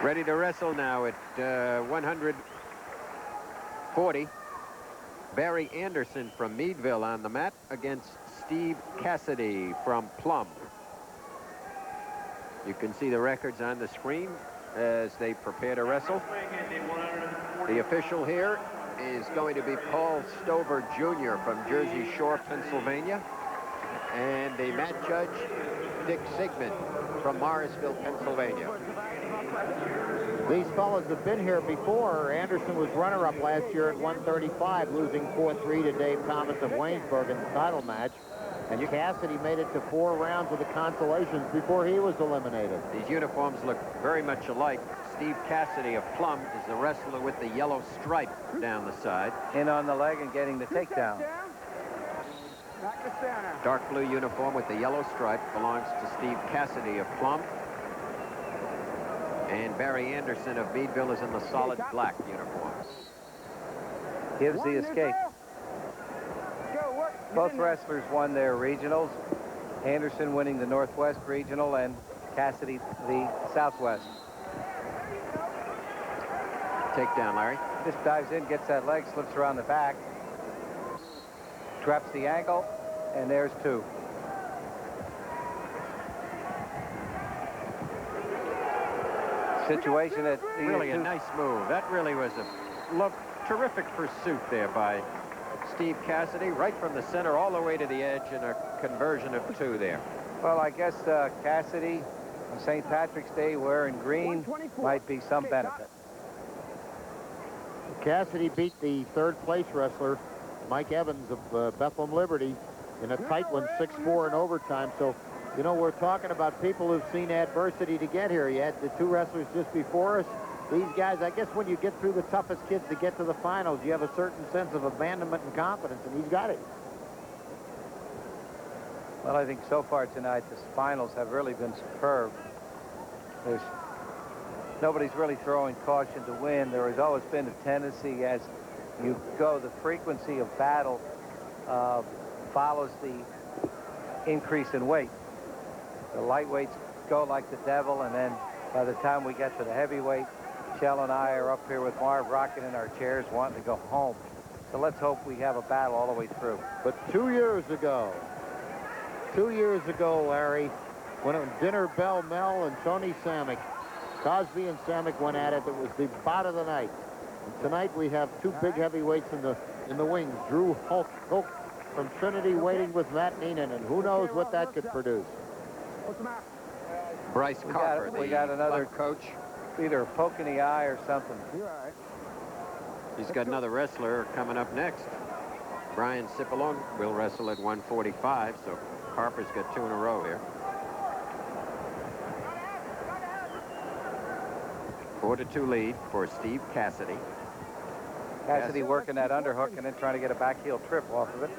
Ready to wrestle now at 140. Barry Anderson from Meadville on the mat against Steve Cassidy from Plum. You can see the records on the screen as they prepare to wrestle. The official here is going to be Paul Stover Jr. from Jersey Shore, Pennsylvania. And the mat judge, Dick Sigmund from Morrisville, Pennsylvania. These fellas have been here before. Anderson was runner-up last year at 135, losing 4-3 to Dave Thomas of Waynesburg in the title match. And Cassidy made it to 4 rounds of the consolations before he was eliminated. These uniforms look very much alike. Steve Cassidy of Plum is the wrestler with the yellow stripe down the side. In on the leg and getting the takedown. Dark blue uniform with the yellow stripe belongs to Steve Cassidy of Plum. And Barry Anderson of Meadville is in the solid black uniform. Gives the escape. Both wrestlers won their regionals. Anderson winning the Northwest Regional and Cassidy the Southwest. Takedown, Larry. Just dives in, gets that leg, slips around the back. Traps the ankle, and there's 2. Situation that really a nice move. That really was a terrific pursuit there by Steve Cassidy, right from the center all the way to the edge, and a conversion of 2 there. Well, I guess Cassidy on St. Patrick's Day wearing green might be some benefit. Cassidy beat the 3rd place wrestler, Mike Evans of Bethlehem Liberty, in a tight one, 6-4 in overtime. So, you know, we're talking about people who've seen adversity to get here. You had the 2 wrestlers just before us. These guys, I guess when you get through the toughest kids to get to the finals, you have a certain sense of abandonment and confidence, and he's got it. Well, I think so far tonight, the finals have really been superb. Nobody's really throwing caution to win. There has always been a tendency as you go, the frequency of battle follows the increase in weight. The lightweights go like the devil, and then by the time we get to the heavyweight, Shell and I are up here with Marv rocking in our chairs wanting to go home. So let's hope we have a battle all the way through. But 2 years ago, Larry, when Dinner Bell Mel and Tony Samick, Cosby and Samick went at it. It was the bout of the night. And tonight we have 2 big heavyweights in the wings. Drew Hulk from Trinity waiting with Matt Neenan, and who knows what that could produce. Bryce Carper, we got another coach. Either a poke in the eye or something. He's got another wrestler coming up next. Brian Cipollone will wrestle at 145, so Harper's got 2 in a row here. 4-2 lead for Steve Cassidy. Cassidy working that underhook and then trying to get a back heel trip off of it.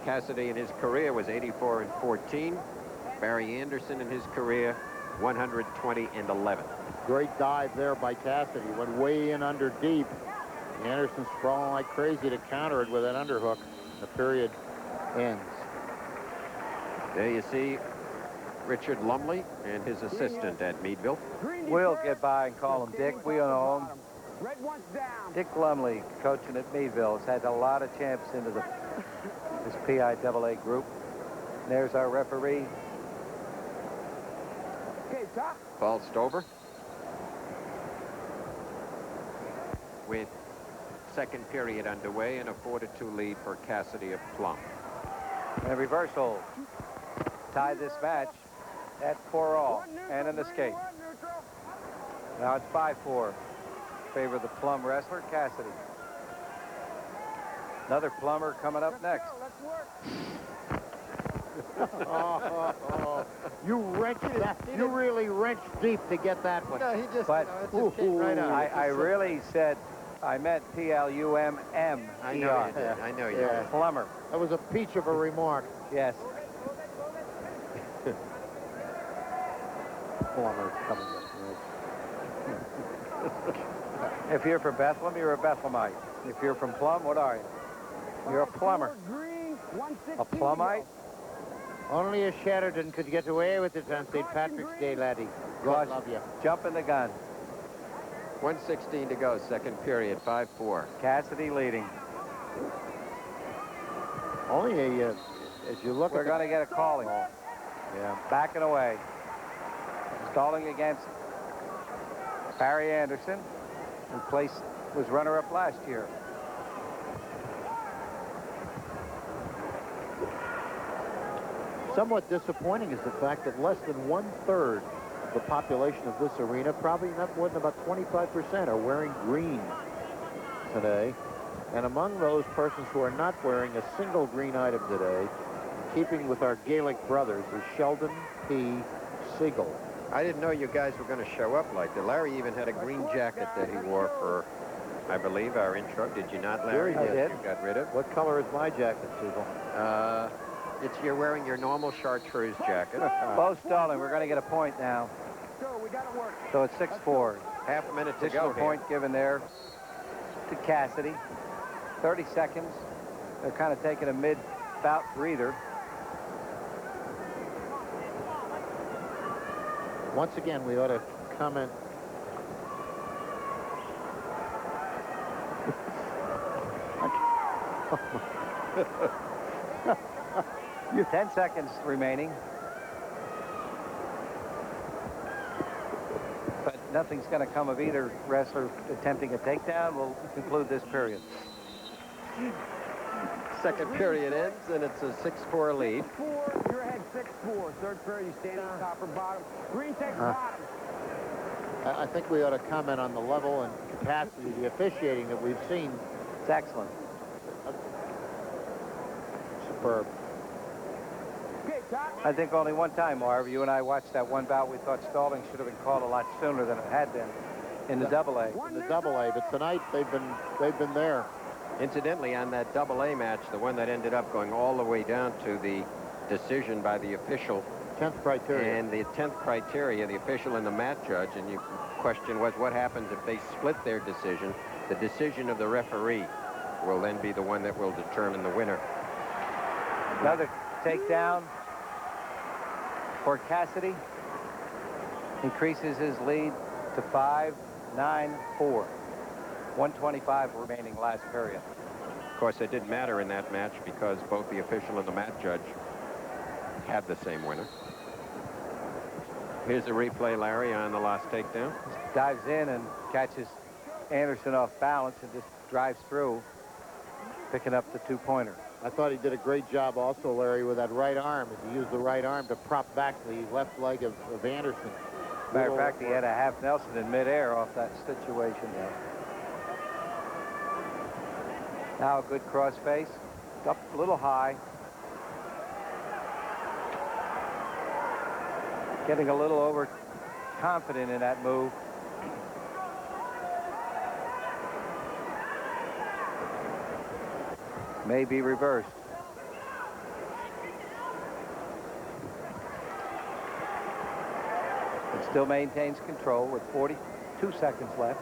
Cassidy in his career was 84-14. Barry Anderson in his career 120-11. Great dive there by Cassidy. Went way in under deep. Anderson sprawling like crazy to counter it with an underhook. The period ends. There you see Richard Lumley and his assistant at Meadville. We'll get by and call him Dick. We don't know him. Dick Lumley, coaching at Meadville, has had a lot of champs into this PIAA group. And there's our referee. Paul Stover. With second period underway and a 4-2 lead for Cassidy of Plum. And a reversal. Tie this match at 4-all and an escape. Now it's 5-4. Favor of the Plum wrestler, Cassidy. Another Plumber coming up next. You wrenched that. You really wrenched deep to get that one. No, he just, but it just came right out. I really said, I meant P-L-U-M-M. I know you did. I know you did. Plumber. That was a peach of a remark. Yes. Plumber coming up. If you're from Bethlehem, you're a Bethlehemite. If you're from Plum, what are you? You're a plumber. A Plumite? Only a Sheridan could get away with it on St. Patrick's Day, laddie. God love you. Jumping the gun. 1:16 to go, second period, 5-4. Cassidy leading. Only a, as you look We're at going to get a calling. Yeah. Backing away. Stalling against Barry Anderson, who was runner-up last year. Somewhat disappointing is the fact that less than 1/3 of the population of this arena, probably not more than about 25%, are wearing green today. And among those persons who are not wearing a single green item today, in keeping with our Gaelic brothers, is Sheldon P. Siegel. I didn't know you guys were going to show up like that. Larry even had a green jacket that he wore for, I believe, our intro. Did you not, Larry? Sure, I did. You got rid of? What color is my jacket, Siegel? You're wearing your normal chartreuse jacket. Both stalling. We're going to get a point now. So it's 6-4. Half a minute to Additional go point given there to Cassidy. 30 seconds. They're kind of taking a mid-bout breather. Once again, we ought to comment. 10 seconds remaining. But nothing's going to come of either wrestler attempting a takedown. We'll conclude this period. Second period ends, and it's a 6-4 lead. You're ahead 6-4. Third period, you standing top or bottom. Green takes bottom. I think we ought to comment on the level and capacity of the officiating that we've seen. It's excellent. Superb. I think only one time, Marv, you and I watched that one bout. We thought stalling should have been called a lot sooner than it had been in the AA. In the AA, but tonight they've been there. Incidentally, on that AA match, the one that ended up going all the way down to the decision by the official. 10th criteria. And the 10th criteria, the official and the mat judge, and your question was what happens if they split their decision? The decision of the referee will then be the one that will determine the winner. Another takedown for Cassidy. Increases his lead to 5-9-4. 125 remaining last period. Of course, it didn't matter in that match because both the official and the mat judge had the same winner. Here's the replay, Larry, on the last takedown. Dives in and catches Anderson off balance and just drives through, picking up the two-pointer. I thought he did a great job also, Larry, with that right arm, as he used the right arm to prop back the left leg of Anderson. Matter of fact, he had a half Nelson in midair off that situation. Now a good crossface, up a little high. Getting a little overconfident in that move. May be reversed. It still maintains control with 42 seconds left.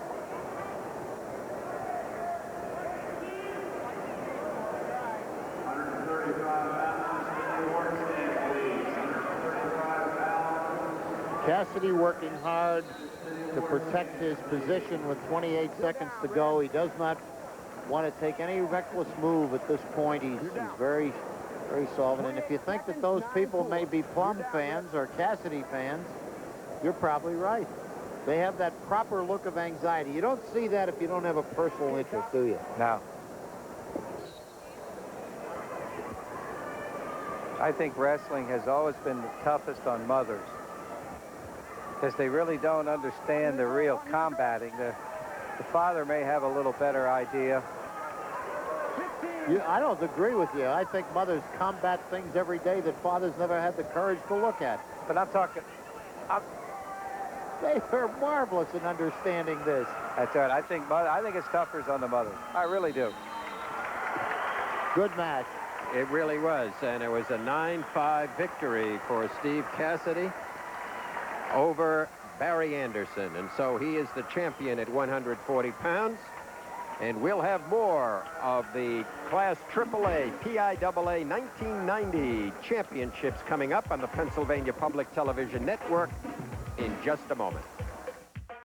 Cassidy working hard to protect his position with 28 seconds to go. He does not want to take any reckless move at this point. He's very, very solvent. And if you think that those people may be Plum fans or Cassidy fans, you're probably right. They have that proper look of anxiety. You don't see that if you don't have a personal interest, do you? No. I think wrestling has always been the toughest on mothers because they really don't understand the real combating. The father may have a little better idea. I don't agree with you. I think mothers combat things every day that fathers never had the courage to look at. But I'm talking... They're marvelous in understanding this. That's right. I think it's tougher on the mothers. I really do. Good match. It really was, and it was a 9-5 victory for Steve Cassidy over Barry Anderson, and so he is the champion at 140 pounds. And we'll have more of the Class AAA PIAA 1990 championships coming up on the Pennsylvania Public Television Network in just a moment.